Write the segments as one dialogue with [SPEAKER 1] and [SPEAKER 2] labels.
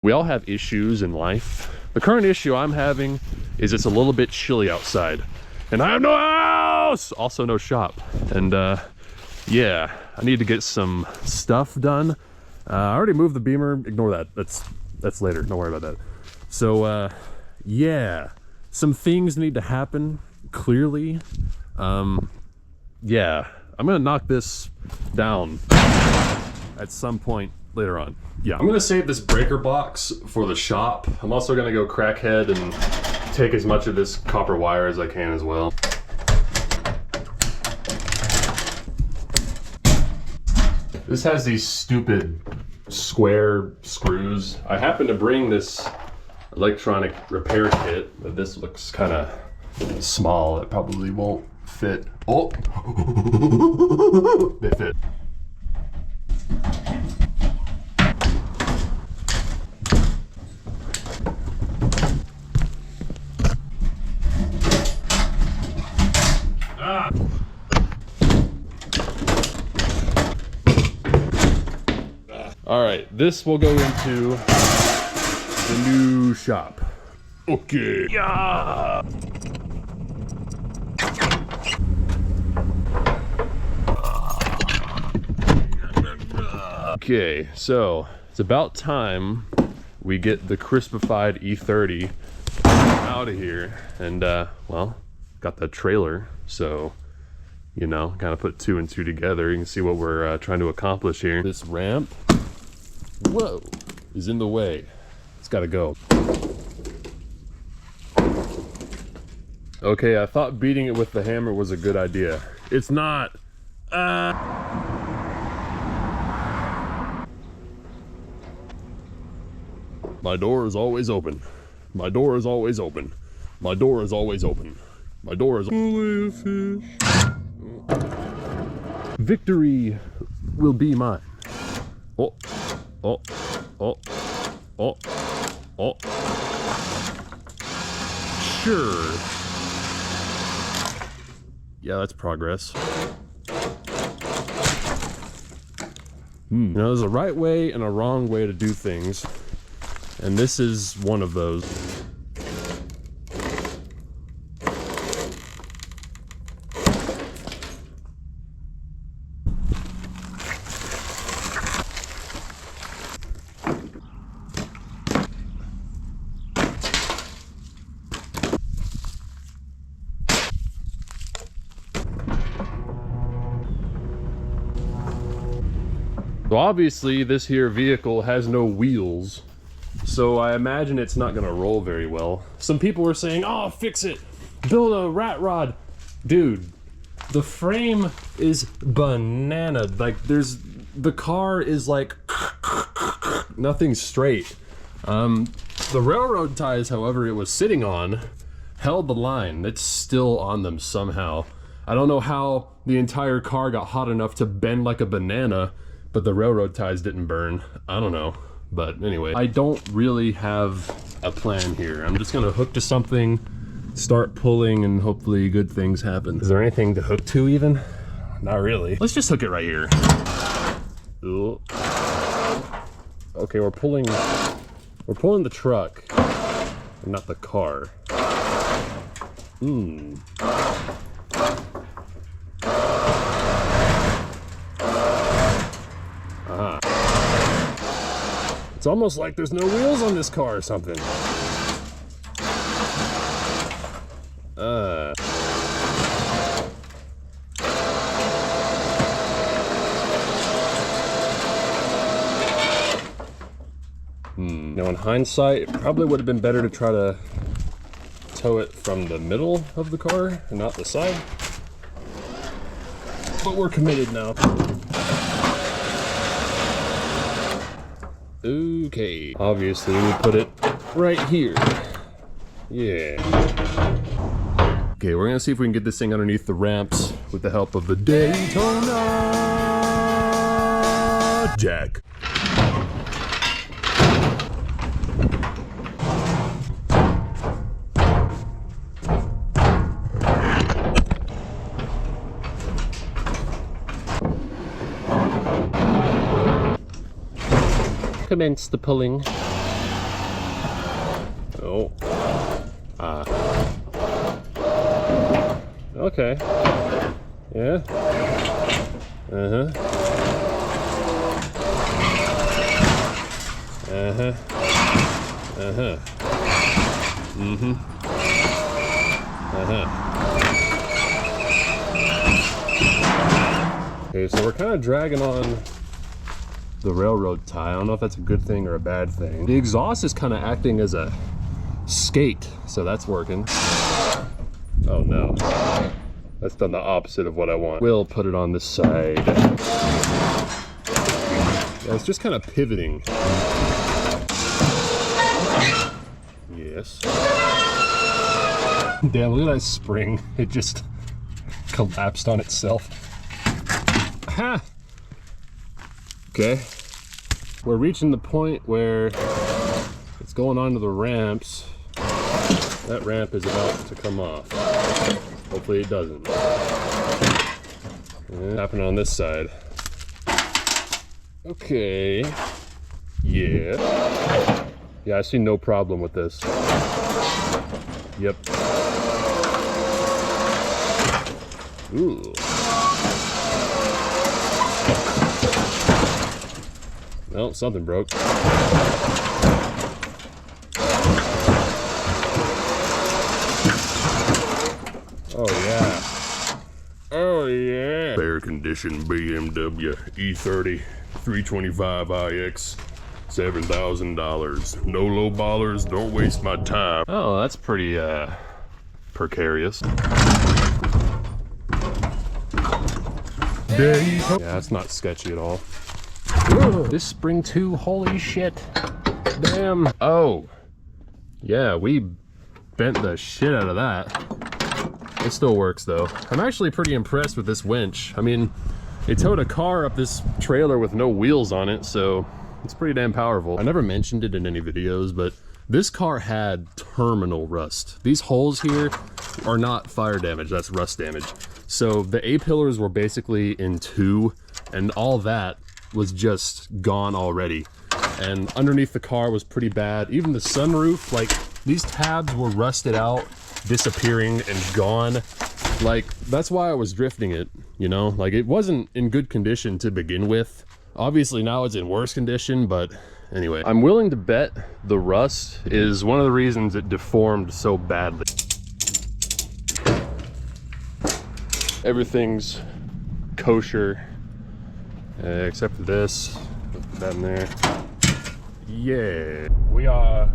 [SPEAKER 1] We all have issues in life. The current issue I'm having is it's a little bit chilly outside. And I have no house! Also no shop. And yeah, I need to get some stuff done. I already moved the Beamer. Ignore that. That's later. Don't worry about that. So yeah, some things need to happen, clearly. Yeah, I'm gonna knock this down at some point later on. Yeah, I'm gonna save this breaker box for the shop. I'm also gonna go crackhead and take as much of this copper wire as I can as well. This has these stupid square screws. I happen to bring this electronic repair kit, but this looks kind of small. It probably won't fit. Oh, they fit. All right, this will go into the new shop. Okay. Yeah. Okay, so it's about time we get the crispified E30 out of here. And well, got the trailer, so you know, kind of put two and two together. You can see what we're trying to accomplish here. This ramp, whoa, is in the way. It's got to go. Okay, I thought beating it with the hammer was a good idea. It's not. My door is always open. My door is always open. My door is always open. My door is only a fish. Victory will be mine. Oh, oh, oh, oh, oh. Sure. Yeah, that's progress. You know, there's a right way and a wrong way to do things. And this is one of those. So obviously this here vehicle has no wheels, so I imagine it's not gonna roll very well. Some people were saying, oh, fix it, build a rat rod. Dude, the frame is banana. Like the car is like, nothing's straight. The railroad ties, however, it was sitting on, held the line. It's still on them somehow. I don't know how the entire car got hot enough to bend like a banana, but the railroad ties didn't burn. I don't know. But anyway, I don't really have a plan here. I'm just gonna hook to something, start pulling, and hopefully good things happen. Is there anything to hook to even? Not really. Let's just hook it right here. Ooh. Okay, we're pulling the truck, not the car. It's almost like there's no wheels on this car or something. Now in hindsight, it probably would have been better to try to tow it from the middle of the car and not the side. But we're committed now. Okay, obviously we put it right here. Yeah. Okay, we're gonna see if we can get this thing underneath the ramps with the help of the Daytona jack. Commence the pulling. Oh. Okay. Yeah. Uh-huh. Uh-huh. Uh-huh. Mm-hmm. Uh-huh. Okay, so we're kind of dragging on the railroad tie. I don't know if that's a good thing or a bad thing. The exhaust is kind of acting as a skate, so that's working. Oh no. That's done the opposite of what I want. We'll put it on this side. Yeah, it's just kind of pivoting. Yes. Damn, look at that spring. It just collapsed on itself. Ha! Okay. We're reaching the point where it's going onto the ramps. That ramp is about to come off. Hopefully it doesn't. Yeah, happening on this side. Okay. Yeah. Yeah, I see no problem with this. Yep. Ooh. No, something broke. Oh yeah. Oh yeah. Fair condition BMW E30 325iX. $7,000. No low ballers, don't waste my time. Oh, that's pretty precarious. Yeah, that's not sketchy at all. Ooh, this spring too, holy shit. Damn. Oh. Yeah, we bent the shit out of that. It still works though. I'm actually pretty impressed with this winch. I mean, it towed a car up this trailer with no wheels on it, so it's pretty damn powerful. I never mentioned it in any videos, but this car had terminal rust. These holes here are not fire damage, that's rust damage. So the A-pillars were basically in two, and all that was just gone already. And underneath the car was pretty bad. Even the sunroof, like, these tabs were rusted out, disappearing and gone. Like, that's why I was drifting it, you know? Like, it wasn't in good condition to begin with. Obviously now it's in worse condition, but anyway. I'm willing to bet the rust is one of the reasons it deformed so badly. Everything's kosher, except for this. Put that in there. Yeah, we are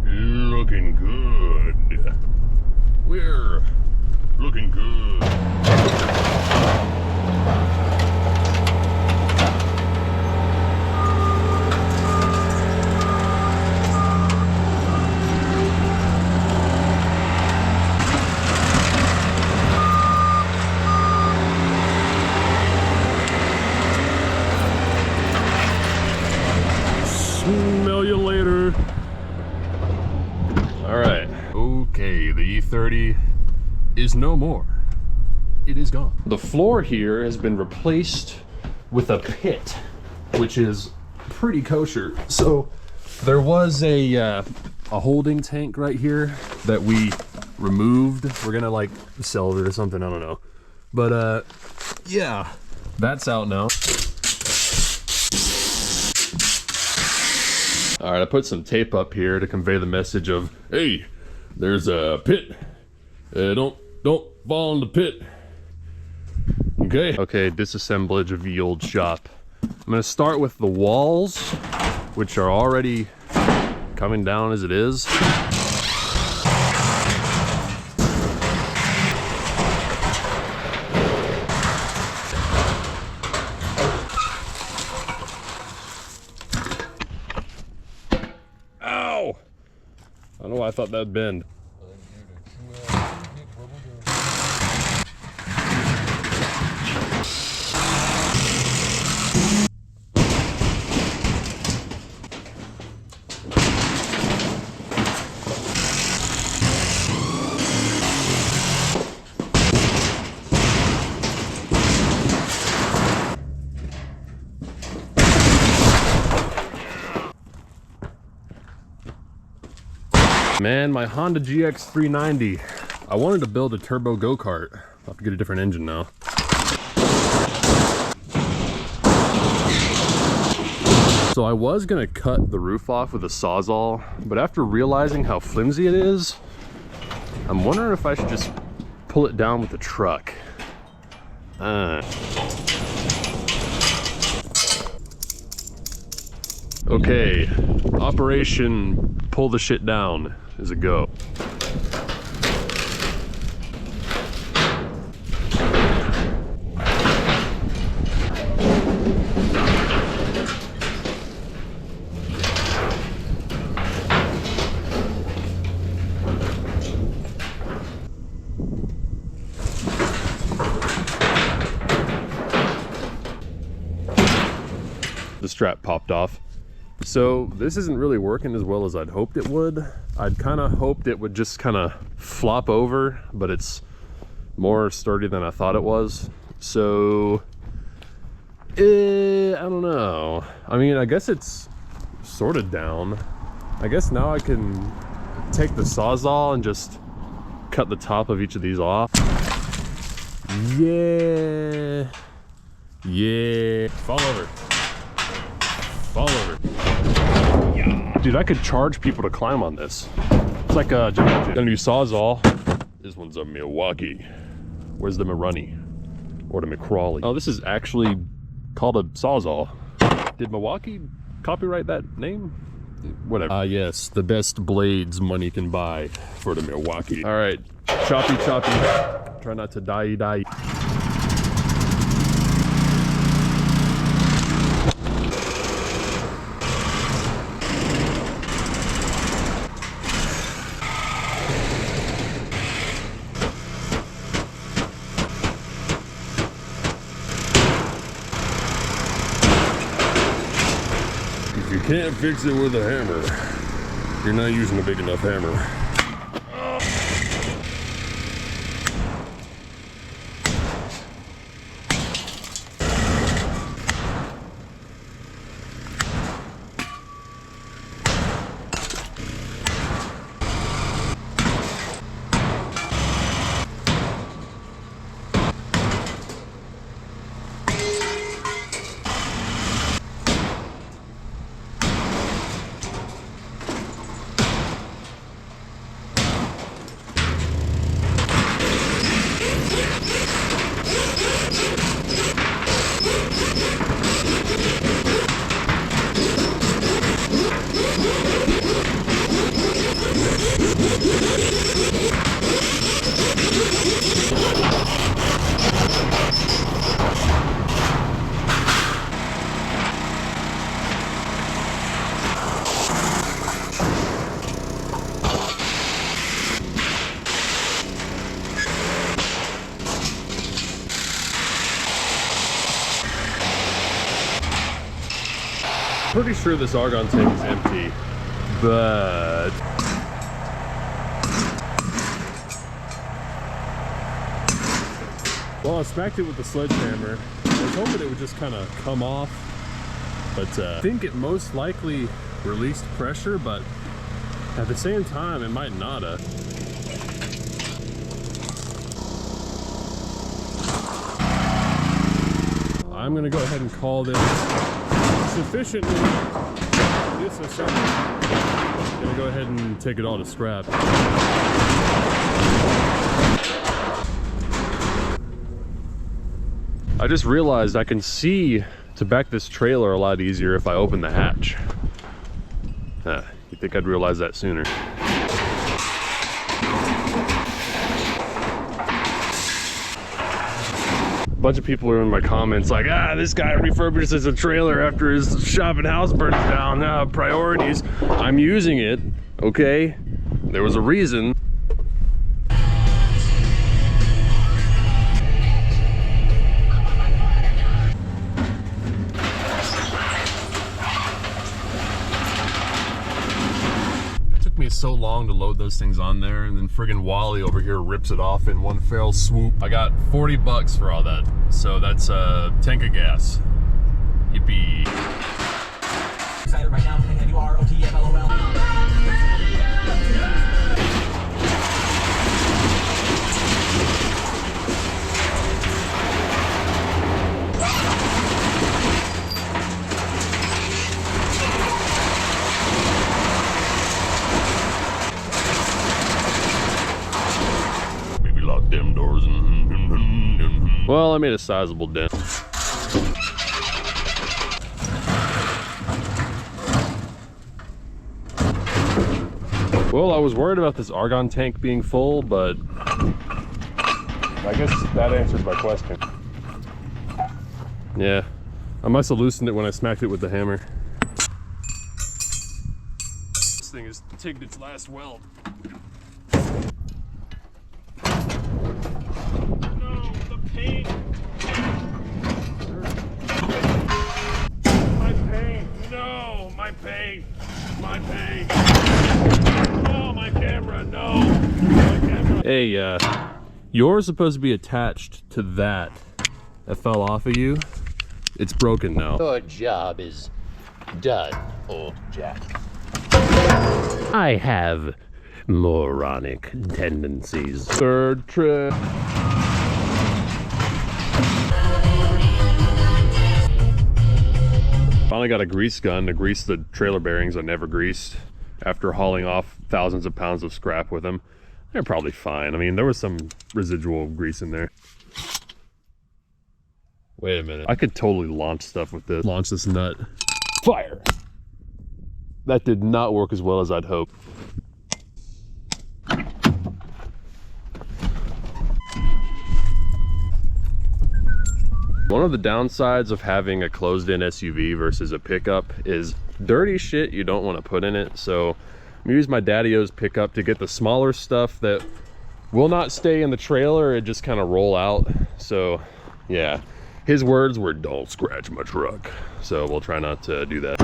[SPEAKER 1] looking good. We're looking good. Smell you later. All right. Okay, the E30 is no more. It is gone. The floor here has been replaced with a pit, which is pretty kosher. So there was a holding tank right here that we removed. We're gonna like sell it or something, I don't know. But yeah, that's out now. All right, I put some tape up here to convey the message of, hey, there's a pit. Don't fall in the pit. Okay. Okay, disassemblage of the old shop. I'm gonna start with the walls, which are already coming down as it is. Ow! I don't know why I thought that'd bend. Man, my Honda GX 390. I wanted to build a turbo go-kart. I'll have to get a different engine now. So I was gonna cut the roof off with a Sawzall, but after realizing how flimsy it is, I'm wondering if I should just pull it down with the truck. Okay, Operation Pull the Shit Down is a go. The strap popped off. So this isn't really working as well as I'd hoped it would. I'd kind of hoped it would just kind of flop over, but it's more sturdy than I thought it was. So, I don't know. I mean, I guess it's sort of down. I guess now I can take the Sawzall and just cut the top of each of these off. Yeah. Yeah. Fall over. Fall over. Yeah. Dude, I could charge people to climb on this. It's like a new Sawzall. This one's a Milwaukee. Where's the Marunny? Or the McCrawley? Oh, this is actually called a Sawzall. Did Milwaukee copyright that name? Whatever. Ah, yes, the best blades money can buy for the Milwaukee. All right, choppy. Try not to die. If you can't fix it with a hammer, you're not using a big enough hammer. Pretty sure this argon tank is empty, but well, I smacked it with the sledgehammer. I was hoping it would just kind of come off, but I think it most likely released pressure, but at the same time, it might not have. I'm gonna go ahead and call this sufficiently disassembled. I'm gonna go ahead and take it all to scrap. I just realized I can see to back this trailer a lot easier if I open the hatch. You'd think I'd realize that sooner. A bunch of people are in my comments like, this guy refurbishes a trailer after his shop and house burns down. Priorities. I'm using it, okay? There was a reason. So long to load those things on there, and then friggin' Wally over here rips it off in one fell swoop. I got 40 bucks for all that, so that's a tank of gas. Yippee. Excited right now, Well, I made a sizable dent. Well, I was worried about this argon tank being full, but I guess that answered my question. Yeah, I must have loosened it when I smacked it with the hammer. This thing has taken its last weld. No, the paint! My paint! No, my paint! My paint! No, my camera! No! My camera! Hey, you're supposed to be attached to that fell off of you. It's broken now.
[SPEAKER 2] Your job is done, old Jack.
[SPEAKER 1] I have moronic tendencies. Third trip. Finally got a grease gun to grease the trailer bearings I never greased after hauling off thousands of pounds of scrap with them. They're probably fine. I mean, there was some residual grease in there. Wait a minute. I could totally launch stuff with this. Launch this nut. Fire! That did not work as well as I'd hoped. One of the downsides of having a closed-in SUV versus a pickup is dirty shit you don't want to put in it. So I'm use my Daddy-O's pickup to get the smaller stuff that will not stay in the trailer and just kind of roll out. So yeah, his words were, "Don't scratch my truck." So we'll try not to do that.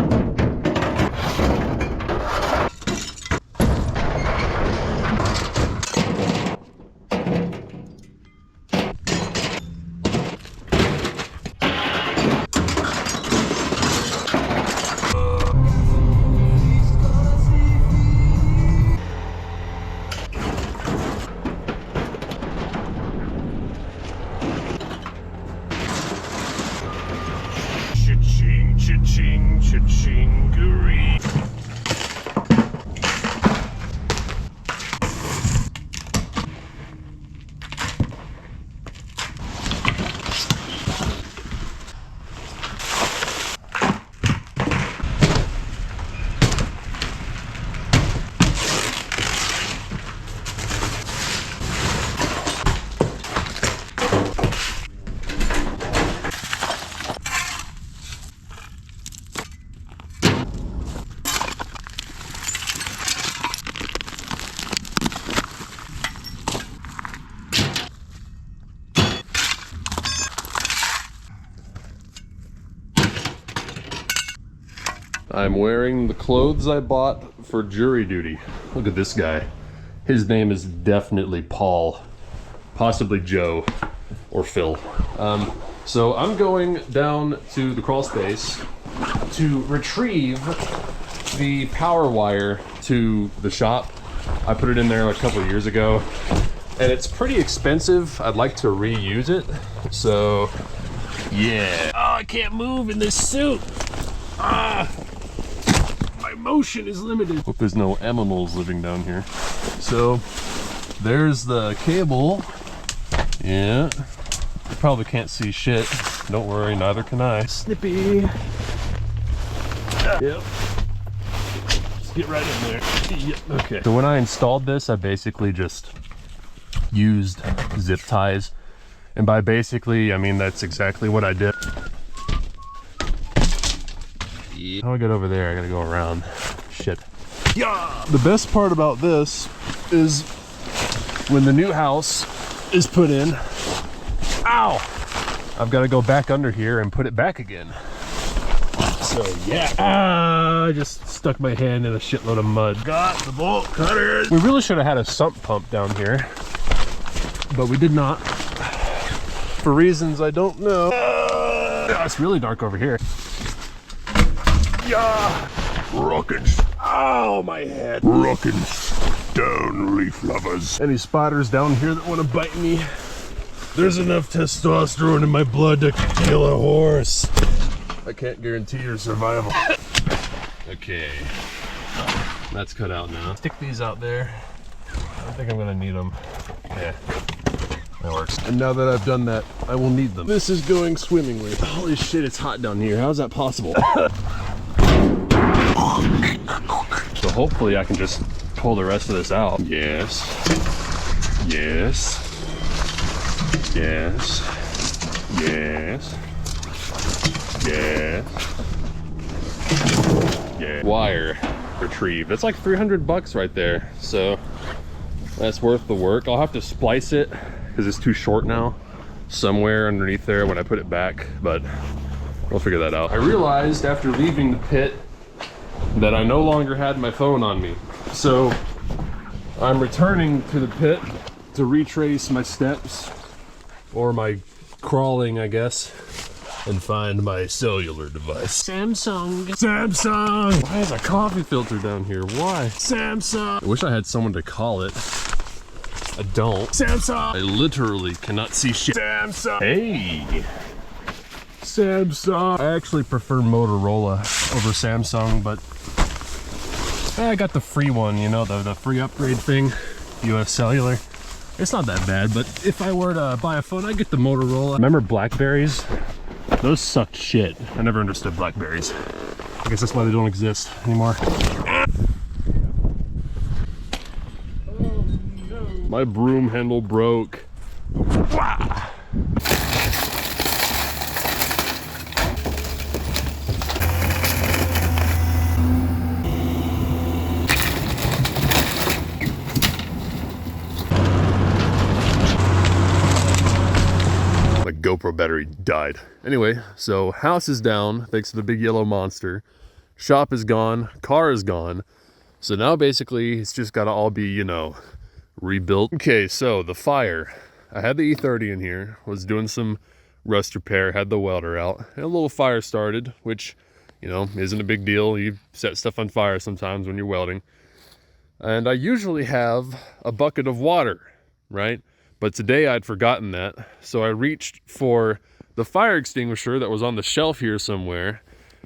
[SPEAKER 1] Cha-ching, cha-ching-garee. I'm wearing the clothes I bought for jury duty. Look at this guy. His name is definitely Paul, possibly Joe or Phil. So I'm going down to the crawl space to retrieve the power wire to the shop. I put it in there like a couple of years ago and it's pretty expensive. I'd like to reuse it. So yeah. Oh, I can't move in this suit. Ah. Motion is limited. Hope there's no aminals living down here. So there's the cable. Yeah, you probably can't see shit. Don't worry, neither can I. Snippy. Yep. Just get right in there. Yep. Okay. So when I installed this, I basically just used zip ties, and by basically I mean that's exactly what I did. How do I get over there? I gotta go around. Shit. Yeah! The best part about this is when the new house is put in. Ow! I've got to go back under here and put it back again. So yeah. I just stuck my hand in a shitload of mud. Got the bolt cutters. We really should have had a sump pump down here, but we did not. For reasons I don't know. It's really dark over here. Yeah! Rockin'. Ow, my head. Rockin' down, leaf lovers. Any spotters down here that want to bite me? There's enough testosterone in my blood to kill a horse. I can't guarantee your survival. Okay. That's cut out now. Stick these out there. I don't think I'm gonna need them. Yeah. That works. And now that I've done that, I will need them. This is going swimmingly. Holy shit, it's hot down here. How is that possible? So hopefully I can just pull the rest of this out. Yes. Yes. Yes. Yes. Yes. Yeah. Wire retrieved. That's like 300 bucks right there. So that's worth the work. I'll have to splice it because it's too short now somewhere underneath there when I put it back, but we'll figure that out. I realized after leaving the pit that I no longer had my phone on me. So I'm returning to the pit to retrace my steps, or my crawling, I guess, and find my cellular device. Samsung. Why is a coffee filter down here? Why? Samsung. I wish I had someone to call it. I don't. Samsung. I literally cannot see shit. Samsung. Hey. Samsung. I actually prefer Motorola over Samsung, but I got the free one, you know, the free upgrade thing, US Cellular. It's not that bad, but if I were to buy a phone, I'd get the Motorola. Remember Blackberries? Those sucked shit. I never understood Blackberries. I guess that's why they don't exist anymore. My broom handle broke. Wah! My GoPro battery died. Anyway, so house is down thanks to the big yellow monster. Shop is gone, car is gone. So now basically it's just gotta all be, you know, rebuilt. Okay, so the fire. I had the E30 in here, was doing some rust repair, had the welder out, and a little fire started, which, you know, isn't a big deal. You set stuff on fire sometimes when you're welding. And I usually have a bucket of water, right? But today I'd forgotten that, so I reached for the fire extinguisher that was on the shelf here somewhere,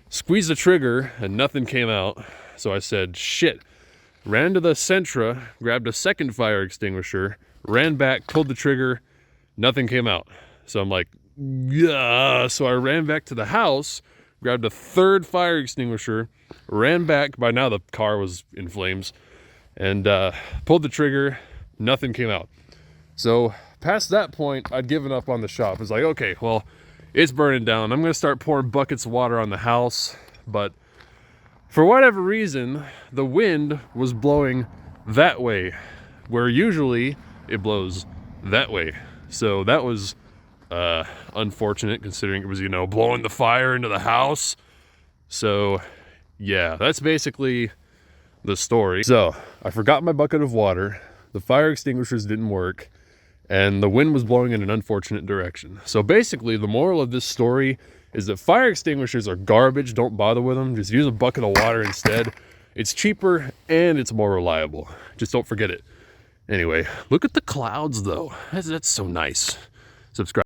[SPEAKER 1] squeezed the trigger, and nothing came out. So I said, shit. Ran to the Sentra, grabbed a second fire extinguisher, ran back, pulled the trigger, nothing came out. So I'm like, yeah. So I ran back to the house, grabbed a third fire extinguisher, ran back. By now the car was in flames, and pulled the trigger, nothing came out. So past that point, I'd given up on the shop. It's like, okay, well, it's burning down. I'm gonna start pouring buckets of water on the house, but for whatever reason, the wind was blowing that way, where usually it blows that way. So that was unfortunate, considering it was, you know, blowing the fire into the house. So yeah, that's basically the story. So I forgot my bucket of water, the fire extinguishers didn't work, and the wind was blowing in an unfortunate direction. So basically the moral of this story is that fire extinguishers are garbage. Don't bother with them. Just use a bucket of water instead. It's cheaper and it's more reliable. Just don't forget it. Anyway, look at the clouds though. That's so nice. Subscribe.